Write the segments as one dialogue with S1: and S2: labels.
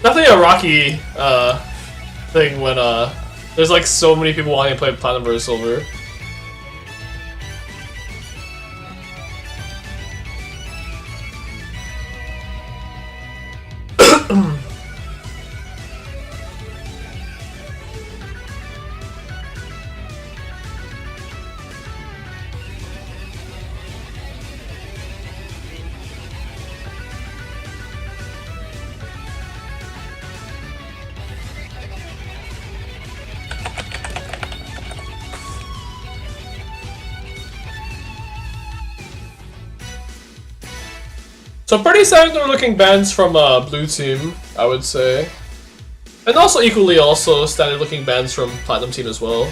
S1: definitely a rocky thing when there's like so many people wanting to play Platinum versus Silver. So pretty similar looking bands from Blue Team, I would say. And also equally standard looking bands from Platinum Team as well.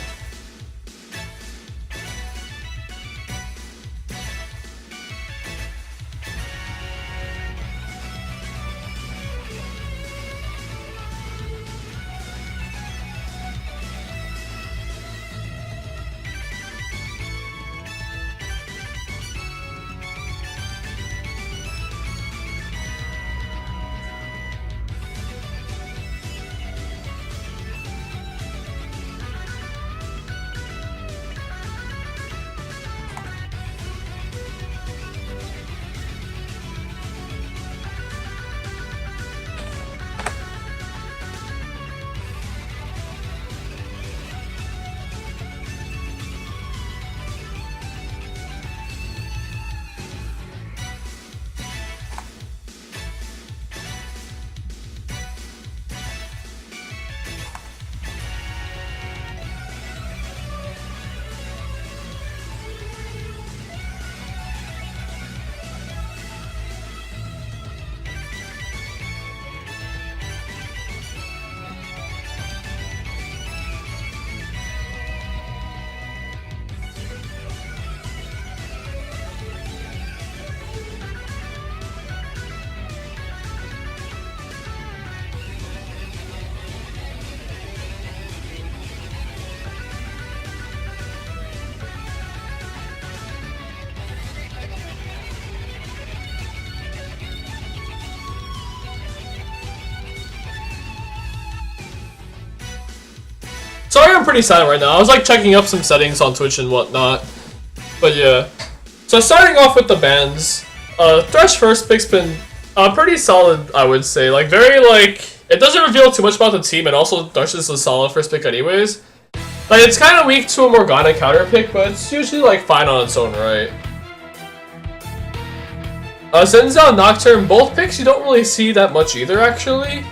S1: Sorry, I'm pretty silent right now. I was like checking up some settings on Twitch and whatnot. But yeah. So starting off with the bands, Thresh first pick's been pretty solid, I would say. Like very like it doesn't reveal too much about the team, and also Thresh is a solid first pick anyways. Like it's kind of weak to a Morgana counter pick, but it's usually like fine on its own right. Zenzel and Nocturne, both picks you don't really see that much either actually.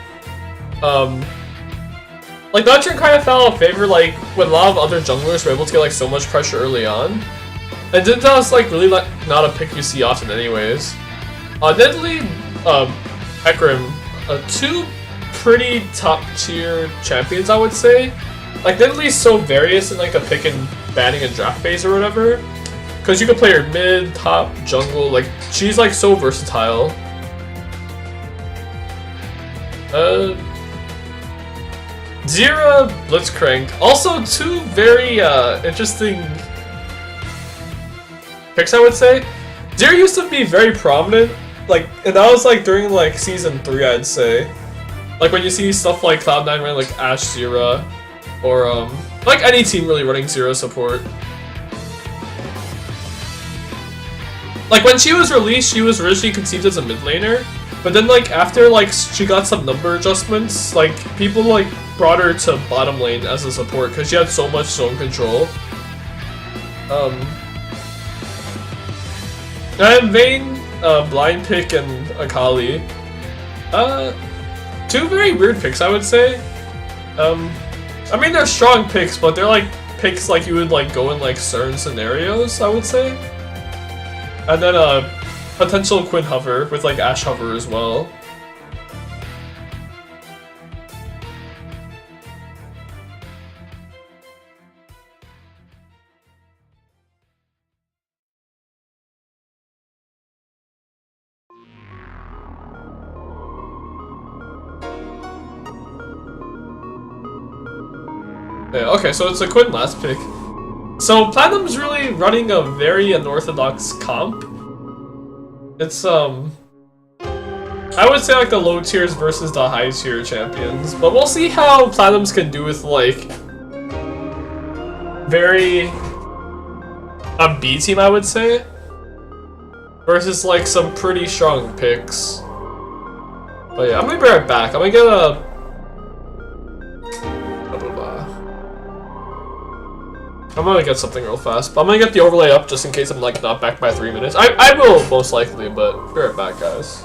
S1: Like, Nocturne kind of fell out of favor, like, when a lot of other junglers were able to get, like, so much pressure early on. And Zinzal's, like, really like, not a pick you see often anyways. Nidalee, Hecarim, two pretty top-tier champions, I would say. Like, Nidalee's so various in, like, the pick and banning and draft phase or whatever. Because you can play her mid, top, jungle, like, she's, like, so versatile. Zira, Blitzcrank. Also two very interesting picks, I would say. Zira used to be very prominent, like, and that was like during like season 3, I'd say. Like when you see stuff like Cloud9 running like Ashe Zira, or like any team really running Zira support. Like when she was released, she was originally conceived as a mid laner, but then like after like she got some number adjustments, like people like brought her to bottom lane as a support because she had so much zone control. And Vayne, Blind Pick, and Akali. Two very weird picks, I would say. I mean they're strong picks, but they're like picks like you would like go in like certain scenarios, I would say. And then potential Quinn Hover with like Ashe Hover as well. Yeah, okay, so it's a Quinn last pick. So Platinum's really running a very unorthodox comp. It's I would say like the low tiers versus the high tier champions, but we'll see how Platinums can do with like very a B team, I would say, versus like some pretty strong picks. But yeah, I'm gonna be right back. I'm gonna get a I'm gonna get something real fast, but I'm gonna get the overlay up just in case I'm like not back by 3 minutes. I will most likely, but be right back, guys.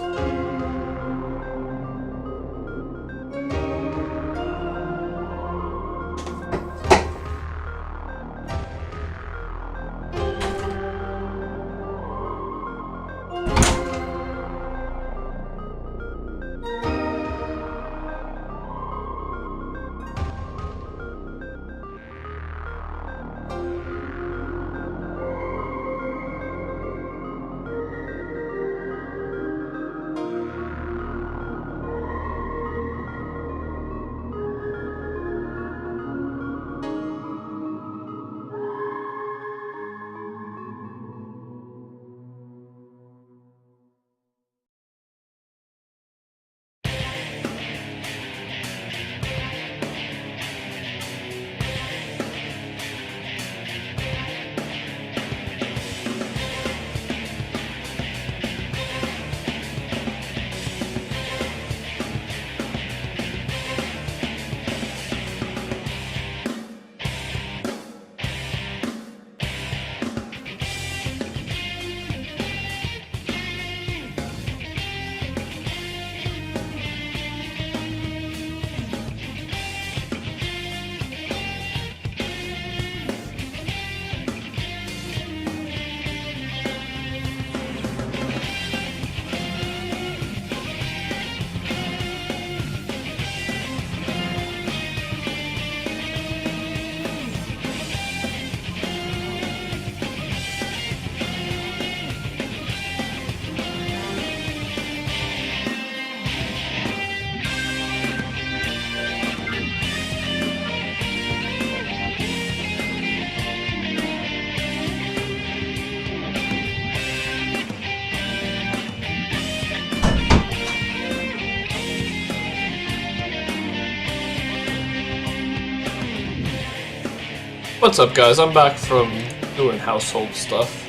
S1: What's up, guys? I'm back from doing household stuff.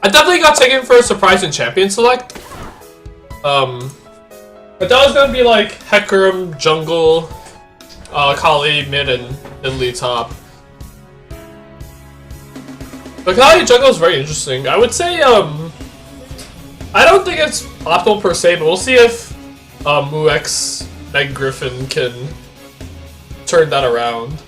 S1: I definitely got taken for a surprise in Champion Select. But that was gonna be like Hecarim, jungle, Kali, mid, and Italy top. But Kali jungle is very interesting. I would say, I don't think it's optimal per se, but we'll see if MuX Meg Griffin can turn that around.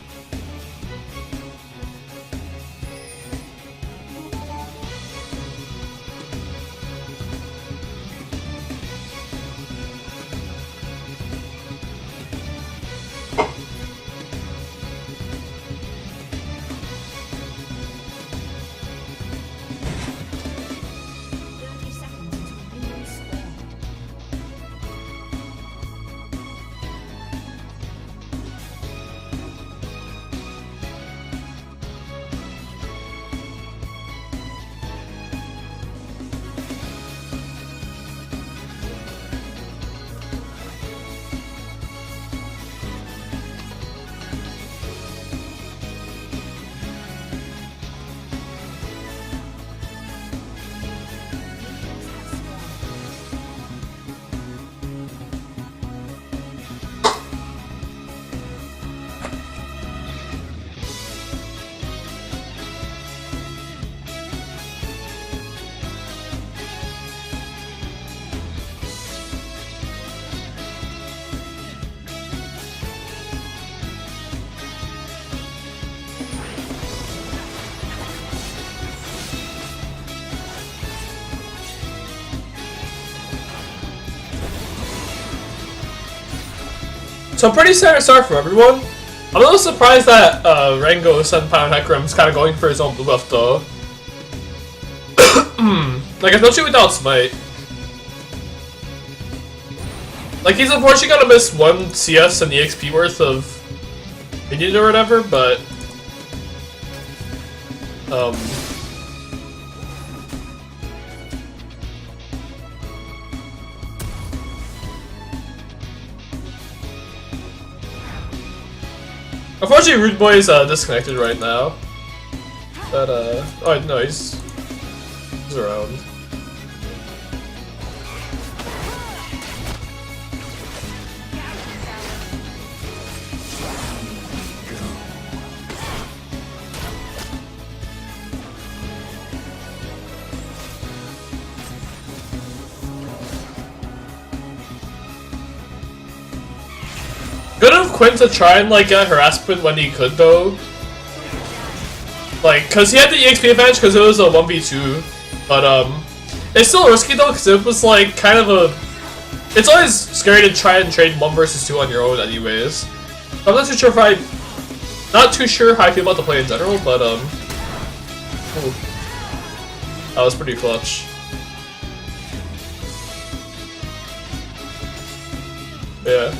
S1: So pretty standard start from everyone. I'm a little surprised that Rengo Senpai and Hecarim's kind of going for his own blue buff though. Like especially without Smite. Like he's unfortunately gonna miss 1 CS and EXP worth of minion or whatever, but unfortunately, Rude Boy is disconnected right now. But, oh no, he's around. Good of Quinn to try and like get harassment when he could though. Like, cause he had the EXP advantage because it was a 1v2. But it's still risky though because it was like kind of a... It's always scary to try and trade 1 versus 2 on your own anyways. So I'm not too sure if not too sure how I feel about the play in general, but ooh. That was pretty clutch. Yeah.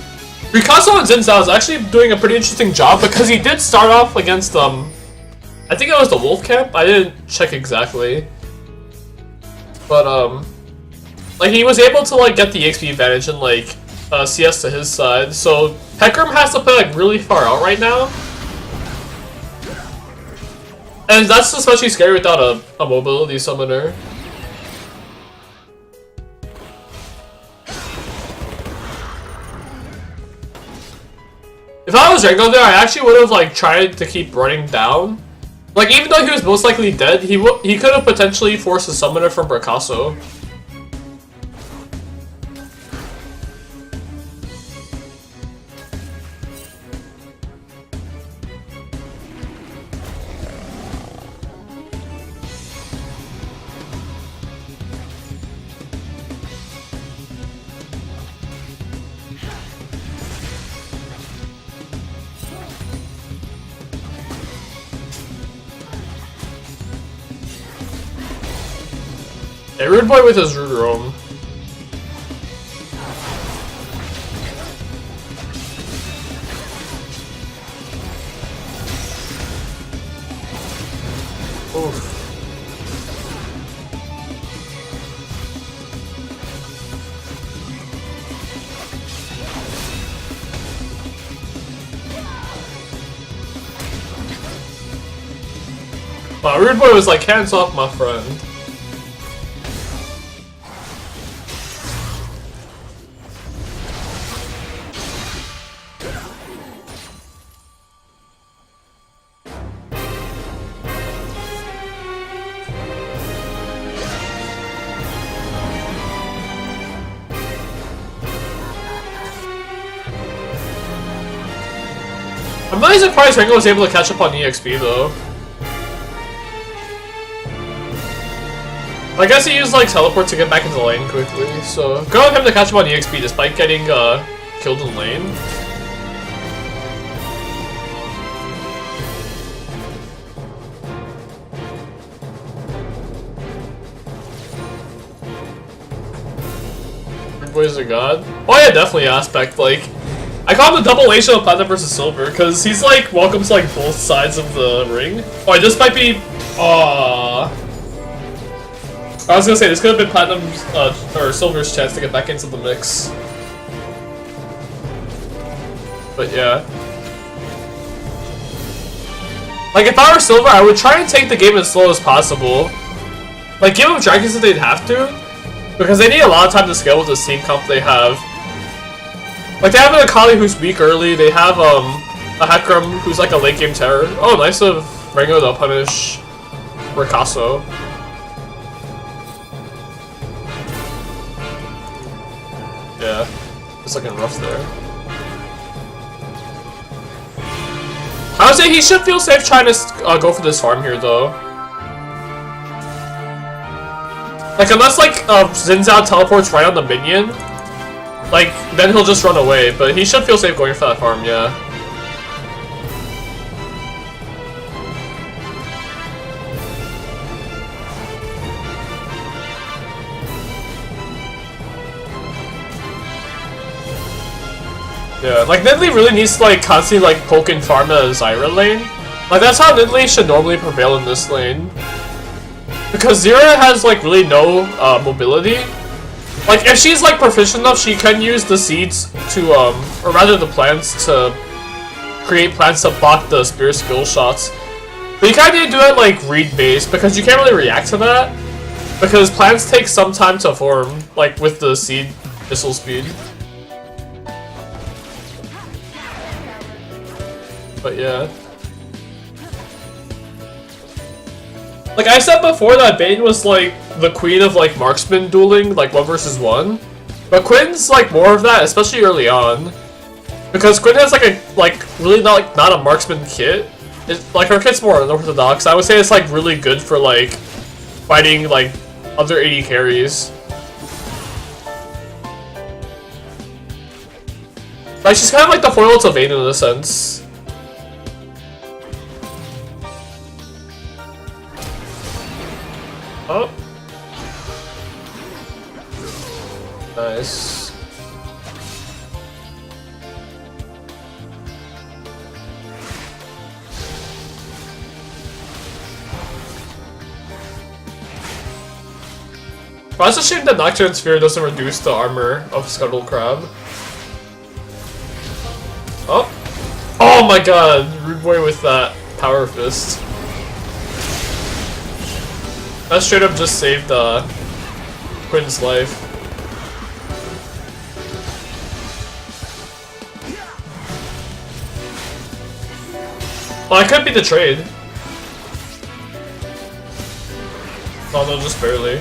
S1: Ricasso on Xin Zhao is actually doing a pretty interesting job because he did start off against I think it was the Wolf Camp. I didn't check exactly, but like he was able to like get the XP advantage and like CS to his side. So Hecarim has to play like really far out right now, and that's especially scary without a mobility summoner. If I was Rengo there, I actually would have like tried to keep running down. Like even though he was most likely dead, he could have potentially forced a summoner from Ricasso. Hey, Rude Boy with his Rude Roam. Oof. Wow, Rude Boy was like, hands off my friend. I'm really surprised Ringo was able to catch up on EXP though. I guess he used like teleport to get back into the lane quickly, so go with him to catch up on EXP despite getting killed in lane. Boys are god. Oh yeah, definitely Aspect. Like, I call him the double H of Platinum versus Silver because he's like welcome to like both sides of the ring. Oh, this might be. I was gonna say this could have been Platinum's or Silver's chance to get back into the mix. But yeah. Like if I were Silver, I would try and take the game as slow as possible. Like give them dragons if they'd have to. Because they need a lot of time to scale with the team comp they have. Like, they have an Akali who's weak early, they have, a Hecarim who's like a late game terror. Oh, nice of Rengo to punish Ricasso. Yeah, it's looking rough there. I would say he should feel safe trying to go for this farm here, though. Like, unless, like, Xin Zhao teleports right on the minion, like, then he'll just run away, but he should feel safe going for that farm, yeah. Yeah, like, Nidalee really needs to, like, constantly, like, poke and farm the Zyra lane. Like, that's how Nidalee should normally prevail in this lane. Because Zyra has, like, really no, mobility. Like, if she's, like, proficient enough, she can use the seeds to, or rather the plants to create plants to block the spear skill shots. But you kinda need to do it, like, read-based, because you can't really react to that. Because plants take some time to form, like, with the seed missile speed. But yeah. Like I said before that Bane was like the queen of like marksman dueling, like 1 versus 1. But Quinn's like more of that, especially early on. Because Quinn has like a really not a marksman kit. It's, like her kit's more unorthodox. I would say it's like really good for like fighting like other AD carries. Like she's kind of like the foil to Vayne in a sense. Oh. Nice. Well, it's a shame that Nocturne Sphere doesn't reduce the armor of Scuttle Crab. Oh. Oh my god, Rude Boy with that Power Fist. That straight up just saved Quinn's life. Well, I could be the trade. Oh no, just barely.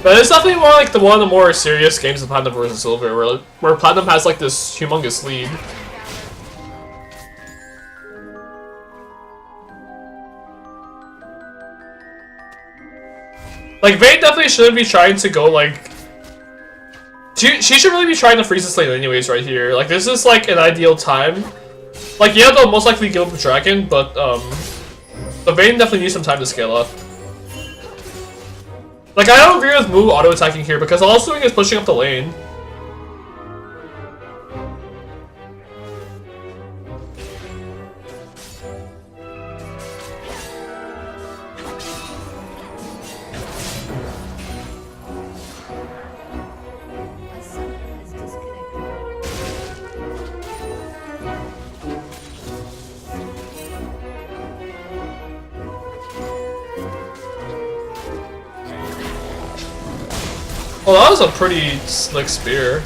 S1: But it's definitely more like one of the more serious games of Platinum vs. Silver, where Platinum has like this humongous lead. Like Vayne definitely shouldn't be trying to go like. She should really be trying to freeze this lane anyways right here. Like this is like an ideal time. Like yeah, they'll most likely kill the dragon, but the Vayne definitely needs some time to scale up. Like, I don't agree with Mu auto-attacking here, because all it's doing is pushing up the lane. Well, that was a pretty slick spear.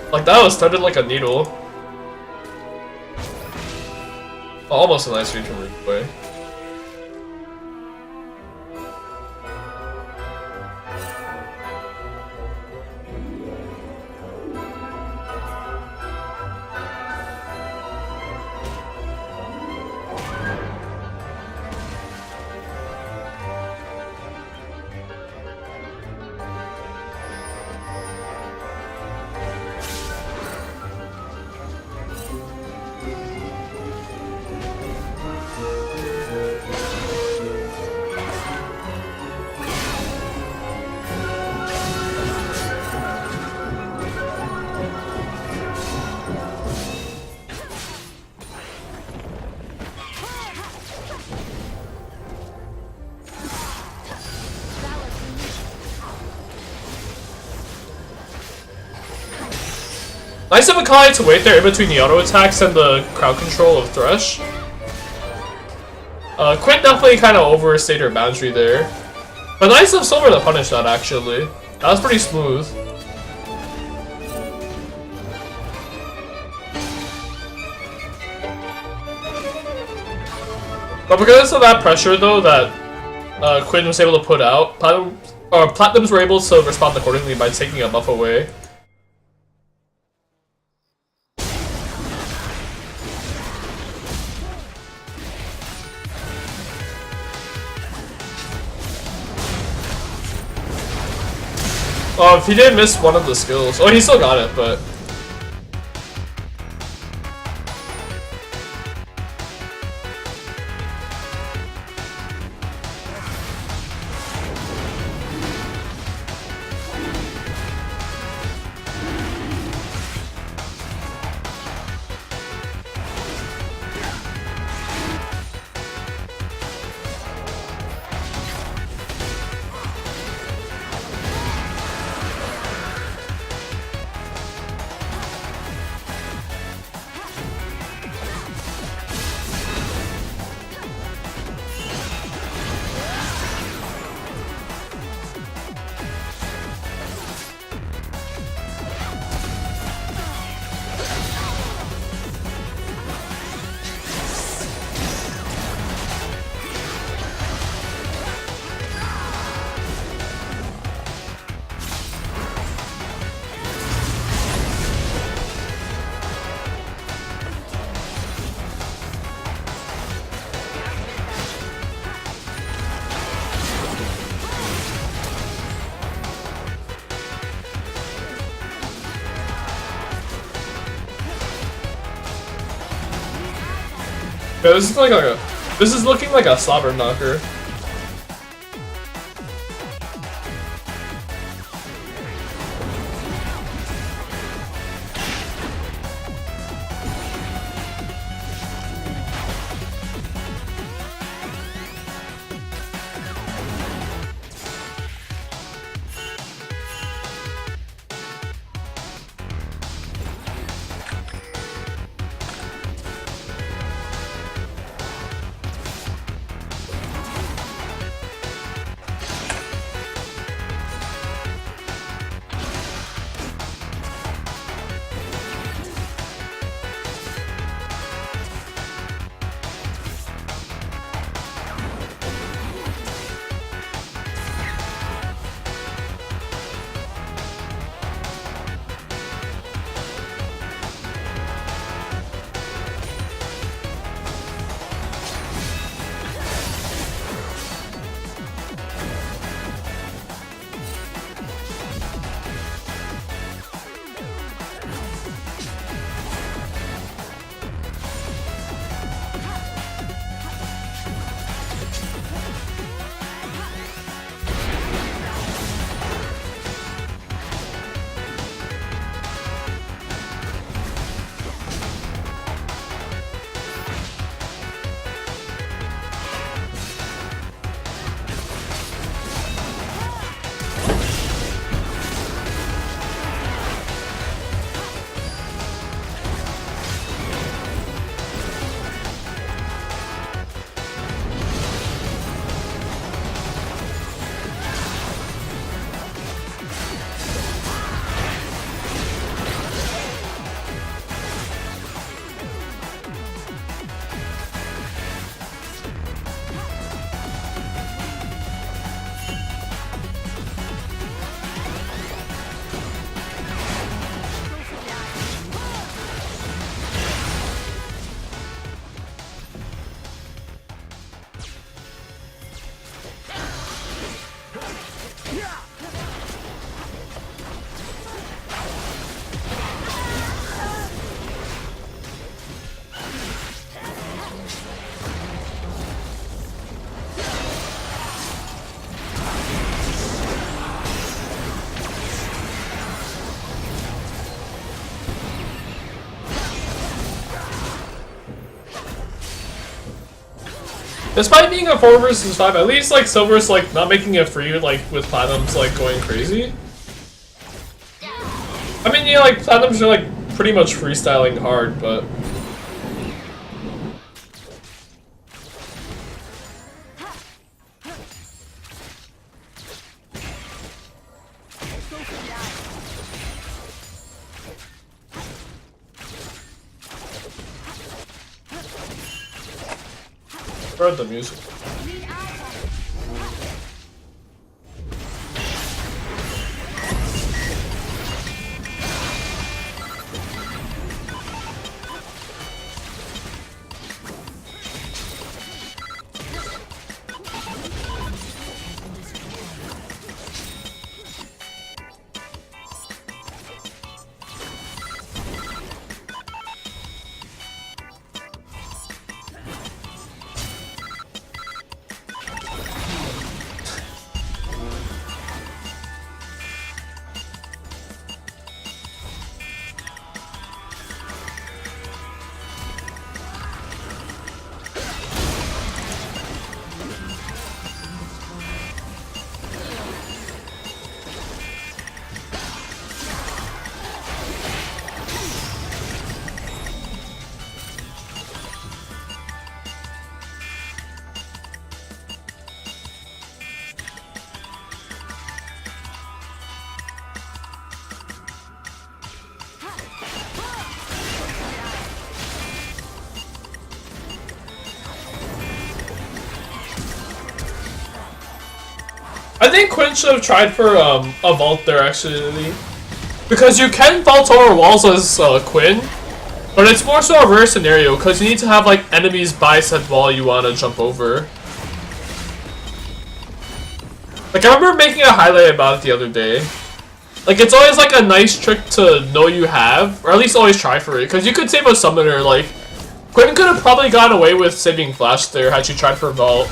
S1: Like, that was threaded like a needle. Almost a nice read from Rukui. Nice of Akai to wait there in between the auto attacks and the crowd control of Thresh. Quinn definitely kind of overstayed her boundary there. But nice of Silver to punish that, actually. That was pretty smooth. But because of that pressure, though, that Quinn was able to put out, Platinums were able to respond accordingly by taking a buff away. Oh, if he didn't miss one of the skills. Oh, he still got it, but... Yeah, this is looking like a slobber knocker. Despite being a 4 versus 5, at least like Silver's like not making it free like with Platinum's like going crazy. I mean, yeah, like Platinum's are like pretty much freestyling hard, but heard the music. I think Quinn should have tried for a vault there actually, because you can vault over walls as Quinn, but it's more so a rare scenario because you need to have like enemies by said wall you want to jump over. Like I remember making a highlight about it the other day. Like it's always like a nice trick to know you have, or at least always try for it, because you could save a summoner. Like Quinn could have probably gotten away with saving Flash there had she tried for vault.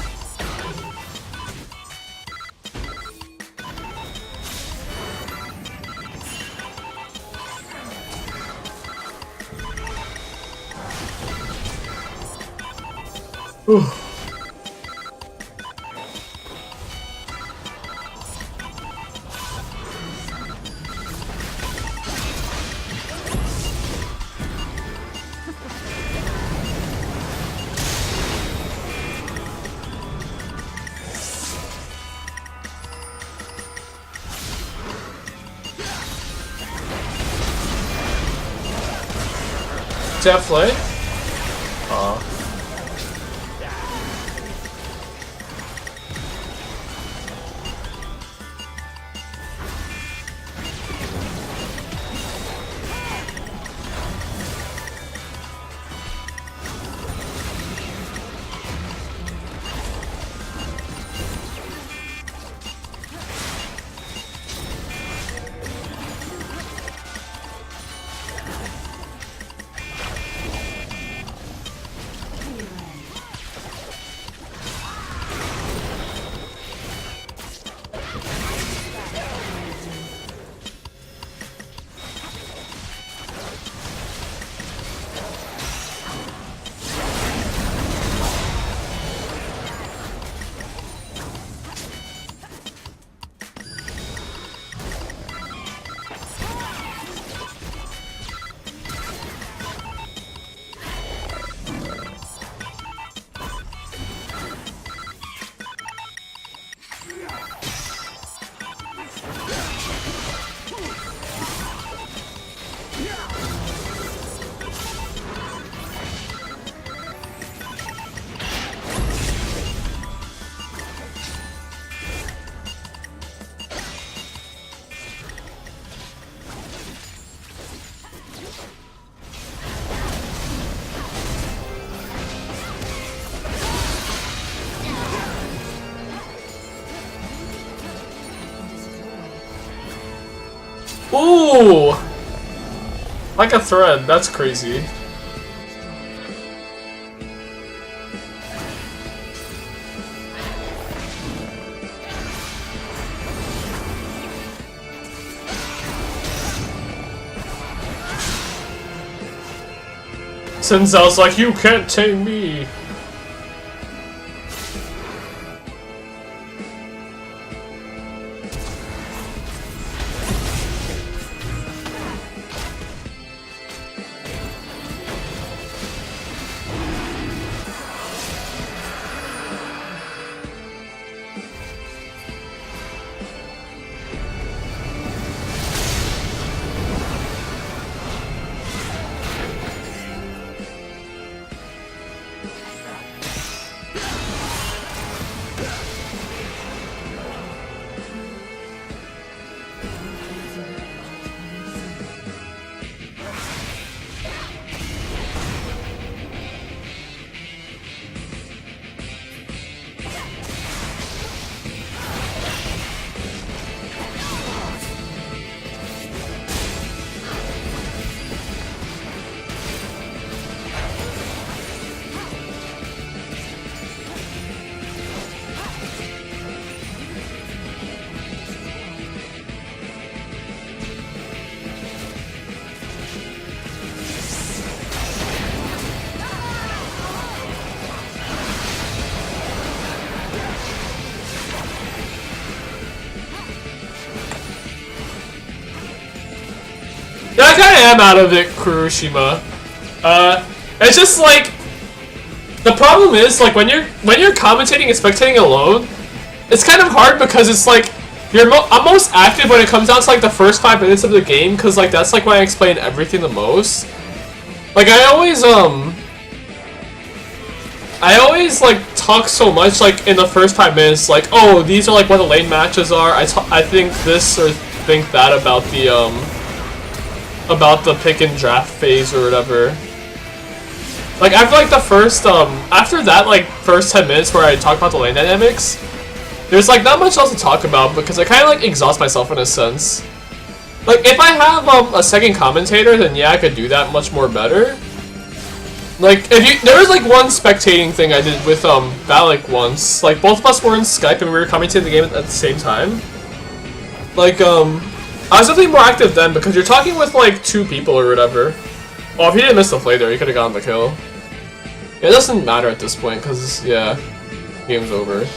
S1: Ooh. Does that play? Ooh! Like a thread, that's crazy. Sinzel's like, you can't tame me. Yeah, I kinda am out of it, Kurushima. It's just like, the problem is, like, when you're commentating and spectating alone, it's kind of hard because it's like, I'm most active when it comes down to like the first 5 minutes of the game, because like that's like when I explain everything the most. Like I always like talk so much like in the first 5 minutes, like, oh, these are like what the lane matches are. I think this or think that about the pick and draft phase or whatever. Like after like the first after that like first 10 minutes where I talk about the lane dynamics, there's like not much else to talk about because I kind of like exhaust myself in a sense. Like if I have a second commentator, then yeah, I could do that much more better. Like there was like one spectating thing I did with Valak once. Like both of us were in Skype and we were commentating the game at the same time. Like I was definitely more active then because you're talking with like 2 people or whatever. Well, if he didn't miss the play there, he could have gotten the kill. It doesn't matter at this point because yeah, game's over.